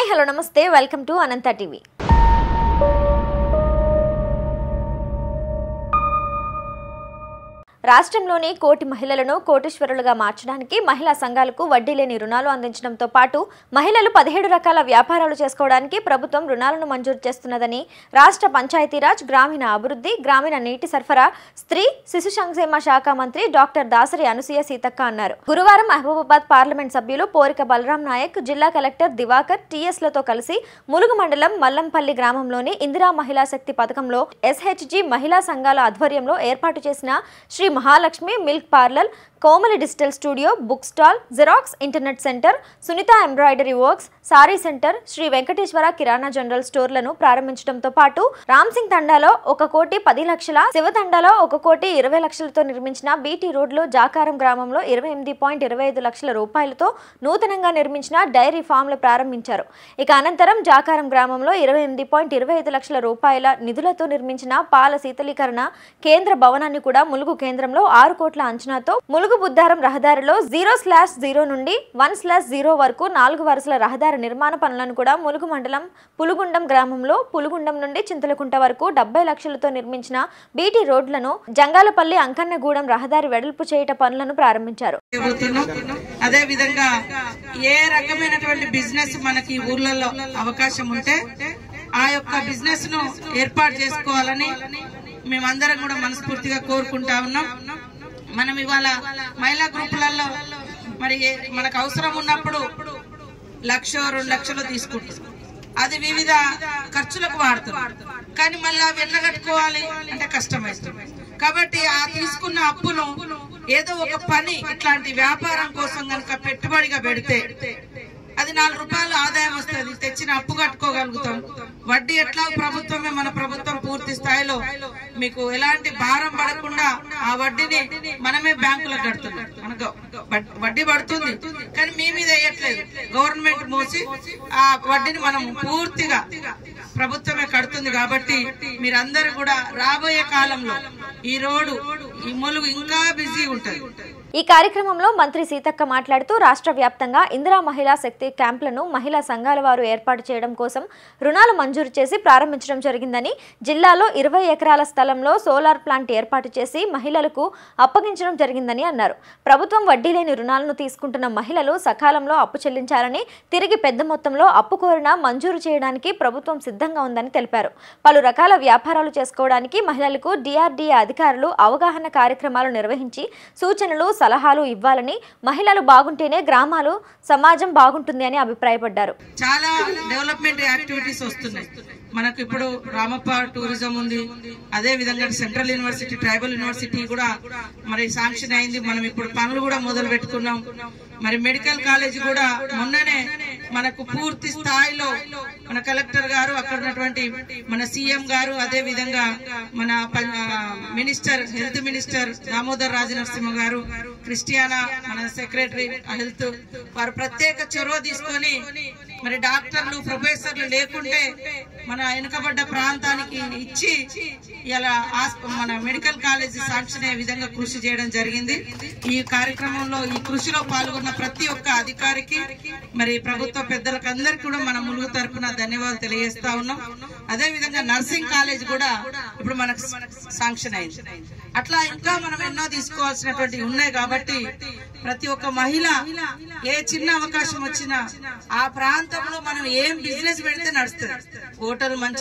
Hello నమస్తే welcome to Anantha TV. రాష్ట్రంలోని కోటి మహిళలను కోటీశ్వరులుగా మార్చడానికి మహిళా సంఘాలకు వడ్డీ లేని రుణాలు అందించడంతో పాటు మహిళలు 17 రకాల వ్యాపారాలు చేసుకోవడానికి ప్రభుత్వం రుణాలను మంజూరు చేస్తున్నదని రాష్ట్ర పంచాయతీరాజ్, గ్రామీణ అభివృద్ధి, గ్రామీణ నీటి సరఫరా, స్త్రీ శిశు సంక్షేమ శాఖ మంత్రి డాక్టర్ దాసరి అనసూయ సీతక్క అన్నారు। గురువారం మహబూబాబాద్ పార్లమెంట్ సభ్యులు పోరిక బలరాం నాయక్, జిల్లా కలెక్టర్ దివాకర్ టీఎస్లతో కలిసి ములుగు మండలం మల్లంపల్లి గ్రామంలోని ఇందిరా మహిళా శక్తి పథకంలో ఎస్హెచ్జి మహిళా సంఘాల ఆధ్వర్యంలో ఏర్పాటు చేసిన Sri Mahalakshmi milk parlour, Komali digital studio, book stall, Xerox internet centre, Sunitha embroidery works, sari centre, Sri Venkateswara kirana general స్టోర్లను ప్రారంభించడంతో పాటు రామ్సింగ్ తండాలో 1,10,00,000, శివ తండాలో 1,20,00,000తో నిర్మించిన బీటీ రోడ్లో జాకారం గ్రామంలో 28.25 లక్షల రూపాయలతో నూతనంగా నిర్మించిన డైరీ ఫామ్లు ప్రారంభించారు। ఇక అనంతరం జాకారం గ్రామంలో 28.25 లక్షల రూపాయల నిధులతో నిర్మించిన పాల శీతలీకరణ కేంద్ర భవనాన్ని కూడా ములుగు కేంద్రంలో 6 కోట్ల అంచనాతో ములుగు బుద్ధారం రహదారిలో 0/0 నుండి 1/0 వరకు 4 వరుసల రహదారి నిర్మాణ పనులను కూడా ములుగు మండలం పులుగుండం గ్రామంలో పులుగుండం నుండి చింతలకుంట వరకు 70 లక్షలతో నిర్మించిన బీటీ రోడ్లను, జంగాలపల్లి అంకన్నగూడెం రహదారి వెడల్పు చేయట పనులను ప్రారంభించారు। అదే విధంగా ఏ రకమైనటువంటి బిజినెస్ మనకి ఊర్లలో అవకాశం ఉంటే ఆ యొక్క బిజినెస్ ను ఏర్పాటు చేసుకోవాలని మేమందరం కూడా మనస్ఫూర్తిగా కోరుకుంటా ఉన్నాం। మనం ఇవాళ మహిళా గ్రూపులలో మరి మనకు అవసరం ఉన్నప్పుడు 1,00,000, 2 లక్షలు తీసుకుంటాం, అది వివిధ ఖర్చులకు వాడుతున్నాం, కానీ మళ్ళీ అవి ఎన్నగట్టుకోవాలి అంటే కష్టమవుతుంది। కాబట్టి ఆ తీసుకున్న అప్పును ఏదో ఒక పని, ఇట్లాంటి వ్యాపారం కోసం కనుక పెట్టుబడిగా పెడితే అది 4 రూపాయలు ఆదాయం వస్తుంది, తెచ్చిన అప్పు కట్టుకోగలుగుతాం। వడ్డీ ఎట్లా ప్రభుత్వమే, మన ప్రభుత్వం పూర్తి స్థాయిలో మీకు ఎలాంటి భారం పడకుండా ఆ వడ్డీని మనమే బ్యాంకులకు కడుతున్నాం। మనకు వడ్డీ పడుతుంది కానీ మీ మీద వేయట్లేదు, గవర్నమెంట్ మోసి ఆ వడ్డీని మనం పూర్తిగా ప్రభుత్వమే కడుతుంది। కాబట్టి మీరందరూ కూడా రాబోయే కాలంలో ఈ రోడ్డు, ఈ ములుగు ఇంకా బిజీ ఉంటది। ఈ కార్యక్రమంలో మంత్రి సీతక్క మాట్లాడుతూ రాష్ట్ర వ్యాప్తంగా ఇందిరా మహిళా శక్తి క్యాంపులను మహిళా సంఘాల వారు ఏర్పాటు చేయడం కోసం రుణాలు మంజూరు చేసి ప్రారంభించడం జరిగిందని, జిల్లాలో 20 ఎకరాల స్థలంలో సోలార్ ప్లాంట్ ఏర్పాటు చేసి మహిళలకు అప్పగించడం జరిగిందని అన్నారు। ప్రభుత్వం వడ్డీ లేని రుణాలను తీసుకుంటున్న మహిళలు సకాలంలో అప్పు చెల్లించాలని, తిరిగి పెద్ద మొత్తంలో అప్పు కోరినా మంజూరు చేయడానికి ప్రభుత్వం సిద్ధంగా ఉందని తెలిపారు। పలు రకాల వ్యాపారాలు చేసుకోవడానికి మహిళలకు డిఆర్డీఏ అధికారులు అవగాహన కార్యక్రమాలు నిర్వహించి సూచనలు, సలహాలు ఇవ్వాలని, మహిళలు బాగుంటేనే గ్రామాలు, సమాజం బాగుంటుంది అని అభిప్రాయపడ్డారు। చాలా డెవలప్మెంట్ యాక్టివిటీస్ వస్తున్నాయి మనకు। ఇప్పుడు రామప్ప టూరిజం ఉంది, అదే విధంగా సెంట్రల్ యూనివర్సిటీ, ట్రైబల్ యూనివర్సిటీ కూడా మరి శాంక్షన్ అయింది, మనం ఇప్పుడు పనులు కూడా మొదలు పెట్టుకున్నాం। మరి మెడికల్ కాలేజ్ కూడా మొన్ననే మనకు పూర్తి స్థాయిలో మన కలెక్టర్ గారు, అక్కడ ఉన్నటువంటి మన సీఎం గారు, అదే విధంగా మన minister, health minister Damodar Rajanarasimha గారు, క్రిస్టియానా మన సెక్రటరీ హెల్త్, వారు ప్రత్యేక చొరవ తీసుకొని మరి డాక్టర్లు, ప్రొఫెసర్లు లేకుంటే మన వెనుకబడ్డ ప్రాంతానికి ఇచ్చి ఇలా మన మెడికల్ కాలేజ్ శాంక్షన్ అయ్యే విధంగా కృషి చేయడం జరిగింది। ఈ కార్యక్రమంలో, ఈ కృషిలో పాల్గొన్న ప్రతి ఒక్క అధికారికి, మరి ప్రభుత్వ పెద్దలకు అందరికీ కూడా మన ములుగు తరఫున ధన్యవాదాలు తెలియజేస్తా ఉన్నాం। అదే విధంగా నర్సింగ్ కాలేజ్ కూడా ఇప్పుడు మనకు శాంక్షన్ అయింది। అట్లా ఇంకా మనం ఎన్నో తీసుకోవాల్సినటువంటి ఉన్నాయి కాబట్టి ప్రతి ఒక్క మహిళ ఏ చిన్న అవకాశం వచ్చినా ఆ ప్రాంతంలో మనం ఏం బిజినెస్ పెడితే నడుస్తుంది, హోటల్ మంచి